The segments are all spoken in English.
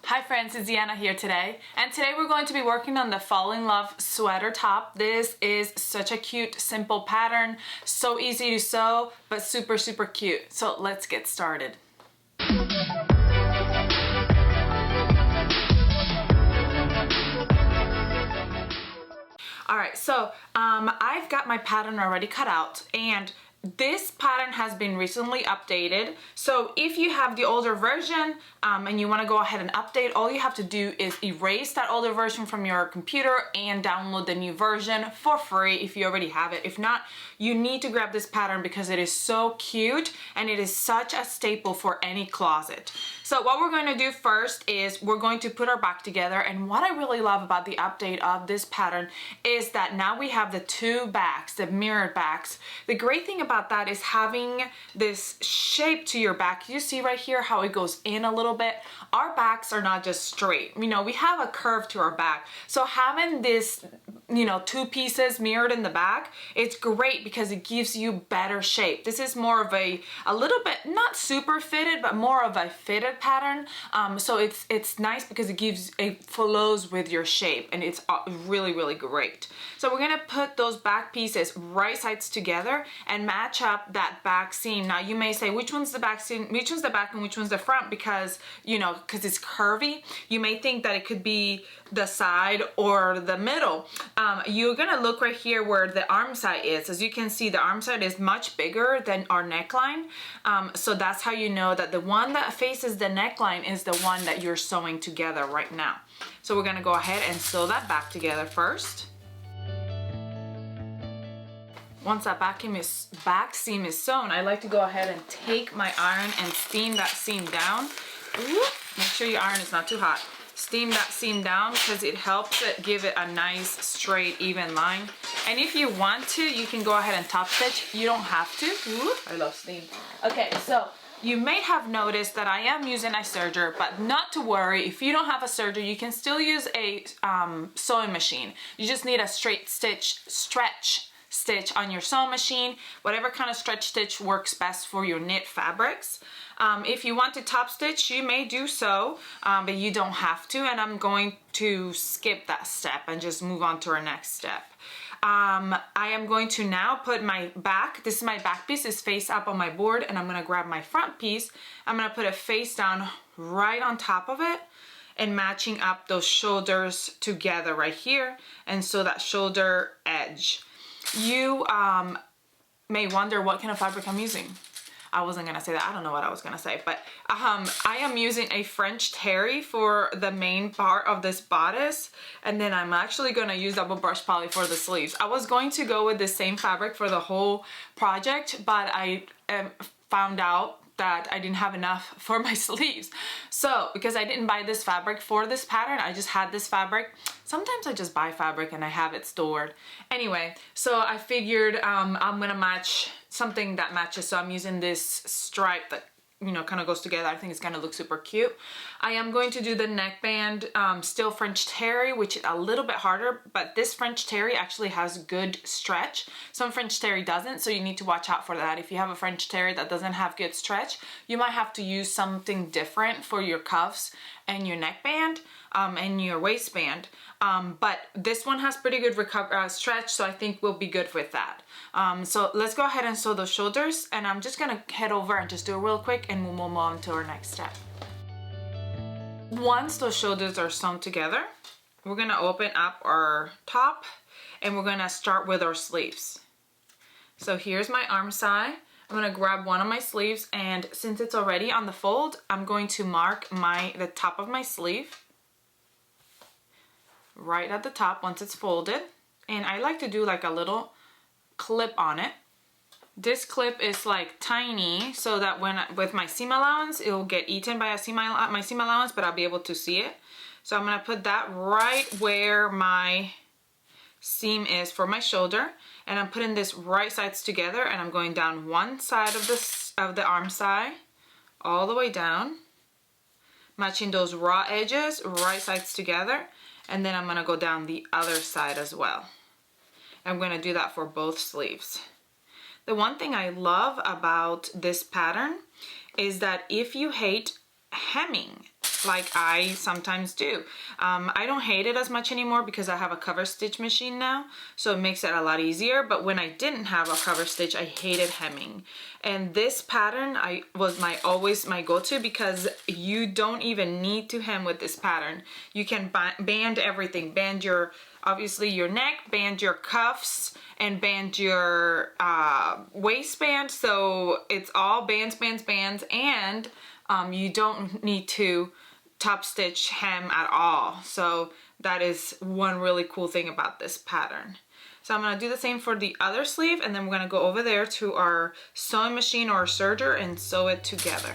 Hi friends, it's Deanna here today, and today we're going to be working on the Fall in Love sweater top. This is such a cute, simple pattern, so easy to sew, but super cute. So let's get started. Alright, so I've got my pattern already cut out, and this pattern has been recently updated. So if you have the older version and you want to go ahead and update, all you have to do is erase that older version from your computer and download the new version for free if you already have it. If not, you need to grab this pattern because it is so cute and it is such a staple for any closet. So what we're going to do first is we're going to put our back together, and what I really love about the update of this pattern is that now we have the two backs, the mirrored backs. The great thing about that is having this shape to your back. You see right here how it goes in a little bit. Our backs are not just straight, you know, we have a curve to our back. So having this, you know, two pieces mirrored in the back, it's great because it gives you better shape. This is more of a little bit, not super fitted, but more of a fitted pattern. So it's nice because it flows with your shape, and it's really great. So we're gonna put those back pieces right sides together and match up that back seam. Now you may say, which one's the back seam, which one's the back and which one's the front, because you know, because it's curvy. You may think that it could be the side or the middle. You're gonna look right here where the arm side is. As you can see, the arm side is much bigger than our neckline. So that's how you know that the one that faces the neckline is the one that you're sewing together right now. So we're gonna go ahead and sew that back together first. Once that back seam is sewn, I like to go ahead and take my iron and steam that seam down. Ooh, make sure your iron is not too hot. Steam that seam down because it helps it give it a nice straight even line. And if you want to, you can go ahead and top stitch. You don't have to. Ooh, I love steam. Okay, so you may have noticed that I am using a serger, but not to worry. If you don't have a serger, you can still use a sewing machine. You just need a straight stretch stitch on your sewing machine. Whatever kind of stretch stitch works best for your knit fabrics. If you want to top stitch, you may do so, but you don't have to, and I'm going to skip that step and just move on to our next step. I am going to now put my back, this is my back piece, is face up on my board, and I'm going to grab my front piece. I'm going to put it face down right on top of it and matching up those shoulders together right here, and so that shoulder edge. You may wonder what kind of fabric I'm using. I wasn't gonna say that. I don't know what I was gonna say, but I am using a French terry for the main part of this bodice, and then I'm actually gonna use double brush poly for the sleeves. I was going to go with the same fabric for the whole project, but I found out that I didn't have enough for my sleeves. So because I didn't buy this fabric for this pattern, I just had this fabric. Sometimes I just buy fabric and I have it stored. Anyway, so I figured I'm gonna match something that matches. So I'm using this stripe that, you know, kind of goes together. I think it's gonna look super cute. I am going to do the neckband, still French terry, which is a little bit harder, but this French terry actually has good stretch. Some French terry doesn't, so you need to watch out for that. If you have a French terry that doesn't have good stretch, you might have to use something different for your cuffs and your neckband and your waistband. But this one has pretty good stretch, so I think we'll be good with that. So let's go ahead and sew those shoulders, and I'm just gonna head over and just do it real quick, and we'll move on to our next step. Once those shoulders are sewn together, we're gonna open up our top, and we're gonna start with our sleeves. So here's my arm side. I'm gonna grab one of my sleeves, and since it's already on the fold, I'm going to mark the top of my sleeve right at the top once it's folded. And I like to do like a little clip on it. This clip is like tiny, so that when with my seam allowance, it will get eaten by my seam allowance, but I'll be able to see it. So I'm gonna put that right where my seam is for my shoulder, and I'm putting this right sides together, and I'm going down one side of the arm side all the way down, matching those raw edges right sides together, and then I'm gonna go down the other side as well. I'm gonna do that for both sleeves. The one thing I love about this pattern is that if you hate hemming, like I sometimes do. I don't hate it as much anymore because I have a cover stitch machine now, so it makes it a lot easier. But when I didn't have a cover stitch, I hated hemming. And this pattern was always my go-to because you don't even need to hem with this pattern. You can band everything. Band your, obviously your neck, band your cuffs, and band your waistband. So it's all bands, bands, bands, and you don't need to top stitch hem at all. So that is one really cool thing about this pattern. So I'm gonna do the same for the other sleeve, and then we're gonna go over there to our sewing machine or serger and sew it together.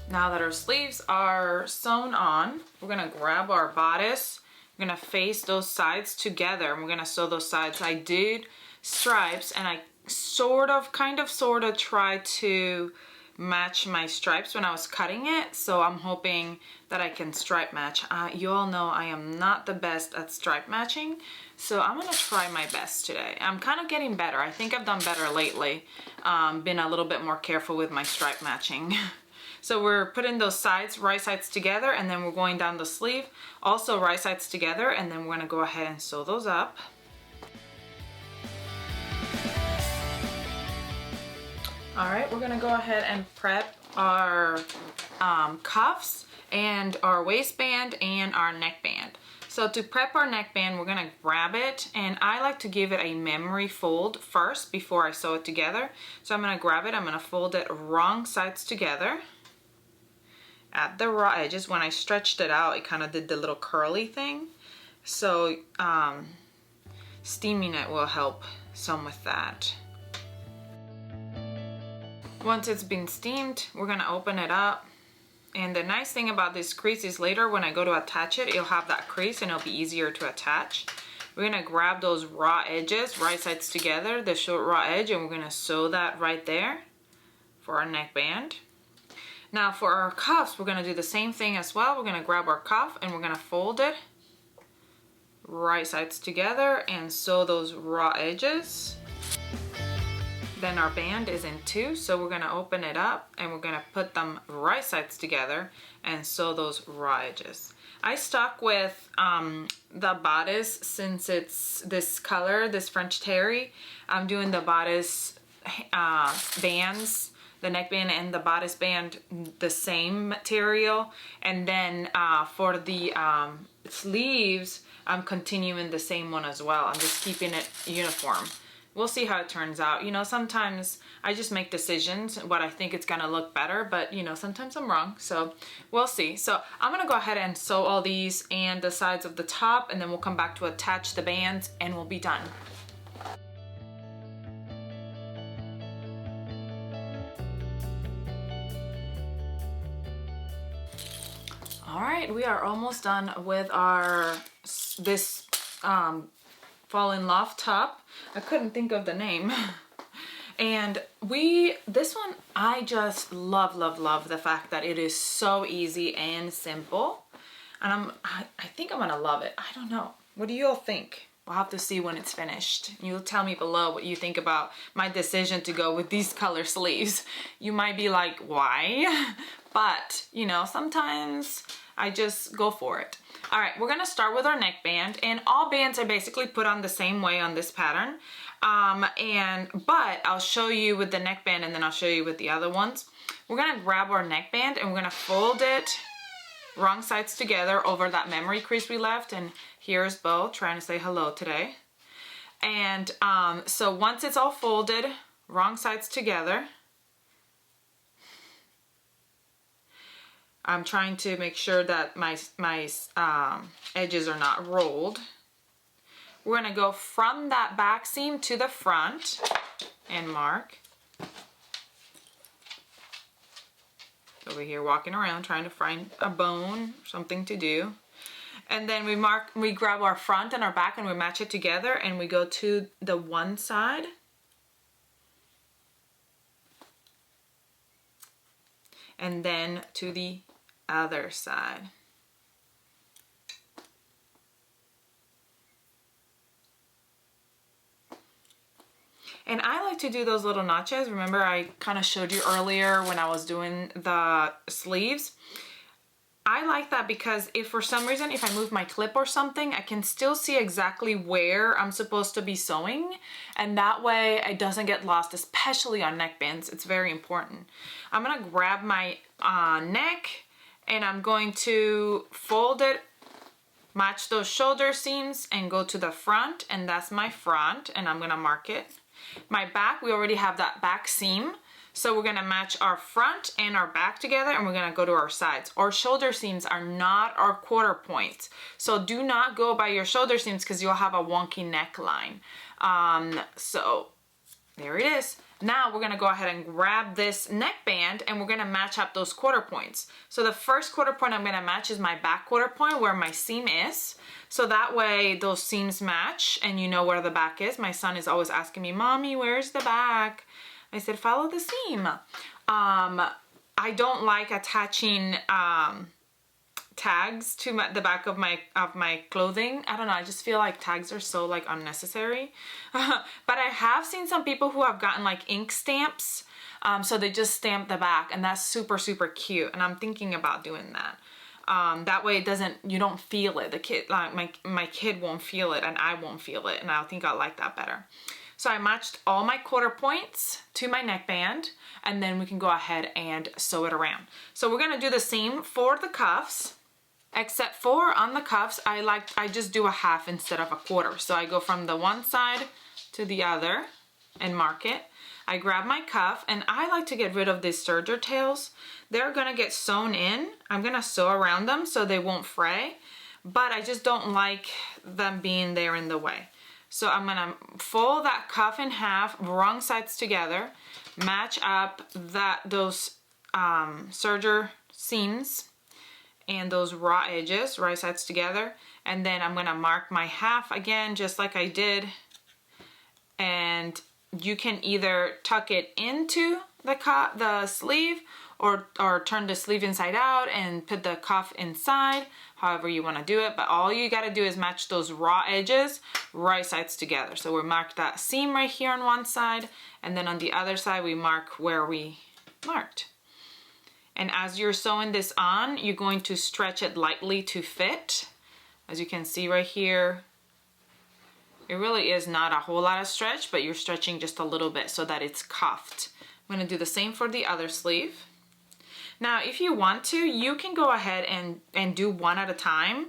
Now that our sleeves are sewn on, we're gonna grab our bodice. We're gonna face those sides together, and we're gonna sew those sides. I did stripes, and I kind of tried to match my stripes when I was cutting it, so I'm hoping that I can stripe match. You all know I am not the best at stripe matching, so I'm gonna try my best today. I'm kind of getting better. I think I've done better lately. Been a little bit more careful with my stripe matching. So we're putting those sides, right sides together, and then we're going down the sleeve, also right sides together, and then we're gonna go ahead and sew those up. All right, we're gonna go ahead and prep our cuffs and our waistband and our neckband. So to prep our neckband, we're gonna grab it, and I like to give it a memory fold first before I sew it together. So I'm gonna grab it, I'm gonna fold it wrong sides together at the raw edges. When I stretched it out, it kind of did the little curly thing. So steaming it will help some with that. Once it's been steamed, we're gonna open it up. And the nice thing about this crease is later when I go to attach it, it'll have that crease and it'll be easier to attach. We're gonna grab those raw edges, right sides together, the short raw edge, and we're gonna sew that right there for our neckband. Now for our cuffs, we're gonna do the same thing as well. We're gonna grab our cuff and we're gonna fold it right sides together and sew those raw edges. Then our band is in two, so we're gonna open it up and we're gonna put them right sides together and sew those raw edges. I stuck with the bodice since it's this color, this French terry. I'm doing the bodice bands, the neckband and the bodice band, the same material. And then for the sleeves, I'm continuing the same one as well. I'm just keeping it uniform. We'll see how it turns out. You know, sometimes I just make decisions what I think it's gonna look better, but you know, sometimes I'm wrong, so we'll see. So I'm gonna go ahead and sew all these and the sides of the top, and then we'll come back to attach the bands and we'll be done. All right, we are almost done with our this fall in love top. I couldn't think of the name. And this one, I just love the fact that it is so easy and simple. And I think I'm gonna love it. I don't know. What do you all think? We'll have to see when it's finished. You'll tell me below what you think about my decision to go with these color sleeves. You might be like, why? But, you know, sometimes I just go for it. All right, we're gonna start with our neckband, and all bands are basically put on the same way on this pattern. But I'll show you with the neckband and then I'll show you with the other ones. We're gonna grab our neckband and we're gonna fold it wrong sides together over that memory crease we left. And here's Bo trying to say hello today. And so once it's all folded, wrong sides together, I'm trying to make sure that my edges are not rolled. We're gonna go from that back seam to the front and mark. Over here walking around trying to find a bone, something to do. And then we grab our front and our back and we match it together, and we go to the one side. And then to the other side. And I like to do those little notches. Remember I kind of showed you earlier when I was doing the sleeves. I like that because if for some reason, if I move my clip or something, I can still see exactly where I'm supposed to be sewing. And that way it doesn't get lost, especially on neckbands. It's very important. I'm gonna grab my neck and I'm going to fold it, match those shoulder seams and go to the front, and that's my front, and I'm gonna mark it. My back, we already have that back seam. So we're gonna match our front and our back together, and we're gonna go to our sides. Our shoulder seams are not our quarter points. So do not go by your shoulder seams because you'll have a wonky neckline. So there it is. Now we're gonna go ahead and grab this neckband and we're gonna match up those quarter points. So the first quarter point I'm gonna match is my back quarter point where my seam is. So that way those seams match and you know where the back is. My son is always asking me, Mommy, where's the back? I said, follow the seam. I don't like attaching tags to the back of my clothing. I don't know, I just feel like tags are so like unnecessary. But I have seen some people who have gotten like ink stamps, so they just stamp the back, and that's super cute, and I'm thinking about doing that. That way it doesn't, you don't feel it. The kid, like my kid won't feel it and I won't feel it, and I think I like that better. So I matched all my quarter points to my neckband, and then we can go ahead and sew it around. So we're gonna do the same for the cuffs, except for on the cuffs, I just do a half instead of a quarter. So I go from the one side to the other and mark it. I grab my cuff, and I like to get rid of these serger tails. They're gonna get sewn in. I'm gonna sew around them so they won't fray, but I just don't like them being there in the way. So I'm gonna fold that cuff in half, wrong sides together, match up those serger seams and those raw edges, right sides together, and then I'm gonna mark my half again, just like I did. And you can either tuck it into the sleeve or turn the sleeve inside out and put the cuff inside, however you want to do it. But all you got to do is match those raw edges right sides together. So we marked that seam right here on one side, and then on the other side we mark where we marked. And as you're sewing this on, you're going to stretch it lightly to fit. As you can see right here, it really is not a whole lot of stretch, but you're stretching just a little bit so that it's cuffed. I'm going to do the same for the other sleeve. Now, if you want to, you can go ahead and do one at a time.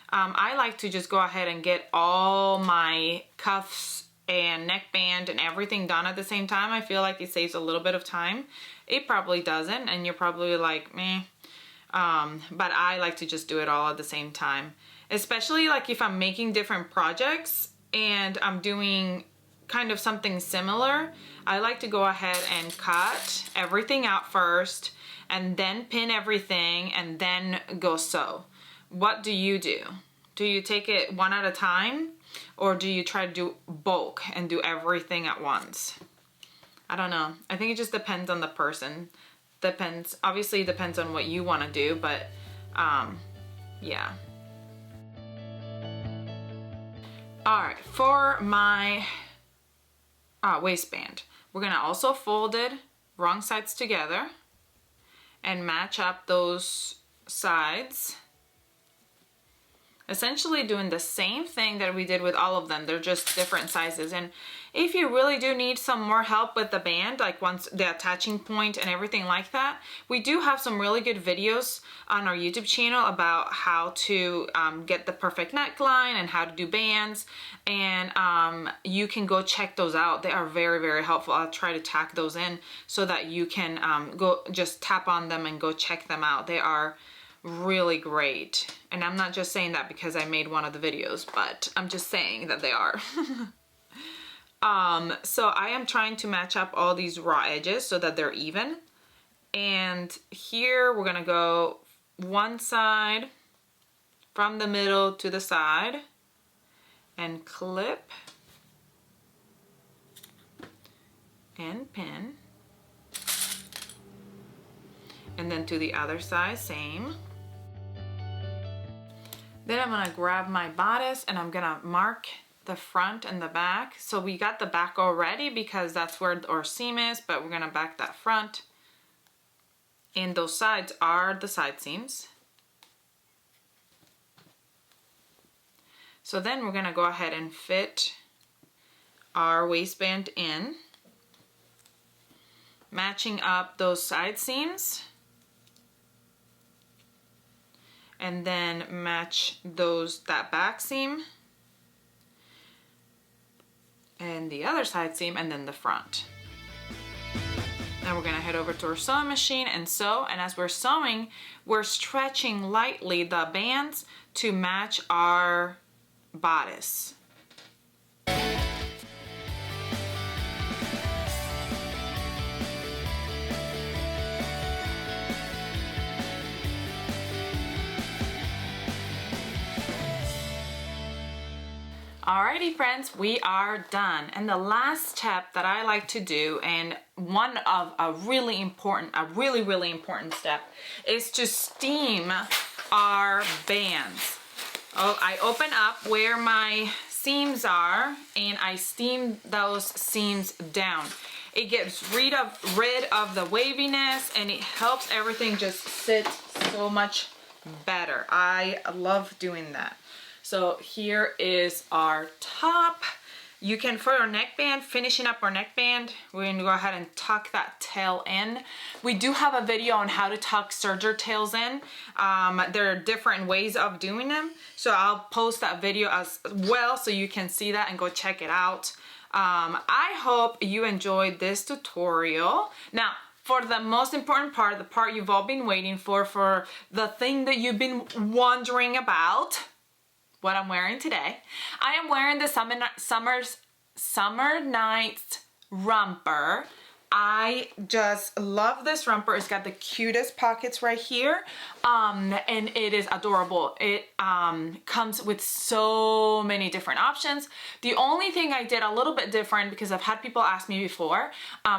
I like to just go ahead and get all my cuffs and neckband and everything done at the same time. I feel like it saves a little bit of time. It probably doesn't, and you're probably like, meh. But I like to just do it all at the same time. Especially like if I'm making different projects and I'm doing kind of something similar, I like to go ahead and cut everything out first, and then pin everything, and then go sew. What do you do? Do you take it one at a time, or do you try to do bulk and do everything at once? I don't know. I think it just depends on the person. Depends, obviously it depends on what you want to do, but yeah. All right, for my waistband, we're gonna also fold it wrong sides together and match up those sides. Essentially doing the same thing that we did with all of them. They're just different sizes. And if you really do need some more help with the band, like once the attaching point and everything like that, we do have some really good videos on our YouTube channel about how to get the perfect neckline and how to do bands. And you can go check those out. They are very helpful. I'll try to tack those in so that you can go just tap on them and go check them out. They are really great. And I'm not just saying that because I made one of the videos, but I'm just saying that they are. So I am trying to match up all these raw edges so that they're even. And here we're gonna go one side from the middle to the side and clip and pin. And then to the other side, same. Then I'm gonna grab my bodice and I'm gonna mark the front and the back. So we got the back already because that's where our seam is, but we're gonna back that front. And those sides are the side seams. So then we're gonna go ahead and fit our waistband in, matching up those side seams, and then match that back seam and the other side seam, and then the front. Now we're gonna head over to our sewing machine and sew, and as we're sewing, we're stretching lightly the bands to match our bodice. Alrighty friends, we are done. And the last step that I like to do, and one of a really important step, is to steam our bands. Oh, I open up where my seams are and I steam those seams down. It gets rid of the waviness and it helps everything just sit so much better. I love doing that. So here is our top. You can, for our neckband, finishing up our neckband, we're gonna go ahead and tuck that tail in. We do have a video on how to tuck serger tails in. There are different ways of doing them. So I'll post that video as well so you can see that and go check it out. I hope you enjoyed this tutorial. Now, for the most important part, the part you've all been waiting for the thing that you've been wondering about, what I'm wearing today. I am wearing the Summer Nights romper. I just love this romper. It's got the cutest pockets right here, and it is adorable. It comes with so many different options. The only thing I did a little bit different, because I've had people ask me before,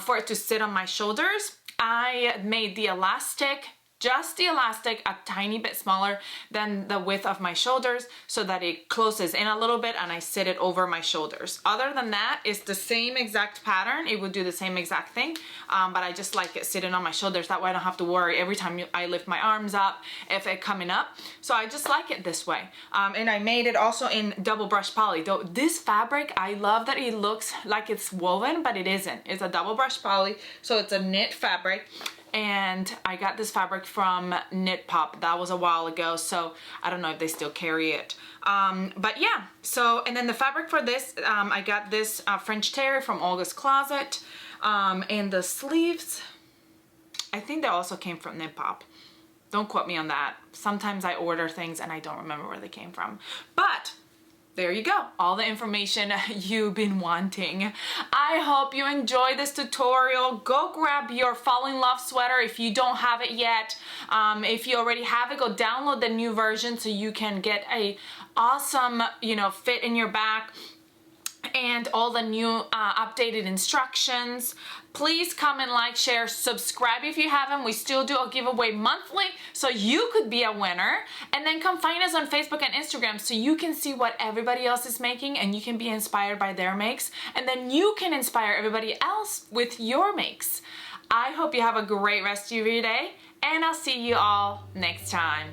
for it to sit on my shoulders, I made the elastic, just the elastic, a tiny bit smaller than the width of my shoulders so that it closes in a little bit and I sit it over my shoulders. Other than that, it's the same exact pattern. It would do the same exact thing, but I just like it sitting on my shoulders. That way I don't have to worry every time I lift my arms up if it's coming up. So I just like it this way. And I made it also in double brush poly. Though this fabric, I love that it looks like it's woven, but it isn't. It's a double brush poly, so it's a knit fabric. And I got this fabric from Knit Pop. That was a while ago, so I don't know if they still carry it. But yeah, so, and then the fabric for this, I got this French Terry from Olga's Closet. And the sleeves, I think they also came from Knit Pop. Don't quote me on that. Sometimes I order things and I don't remember where they came from. But there you go, all the information you've been wanting. I hope you enjoyed this tutorial. Go grab your Fall in Love sweater if you don't have it yet. If you already have it, go download the new version so you can get a awesome, fit in your back and all the new updated instructions. Please comment, like, share, subscribe if you haven't. We still do a giveaway monthly, so you could be a winner. And then come find us on Facebook and Instagram so you can see what everybody else is making and you can be inspired by their makes. And then you can inspire everybody else with your makes. I hope you have a great rest of your day, and I'll see you all next time.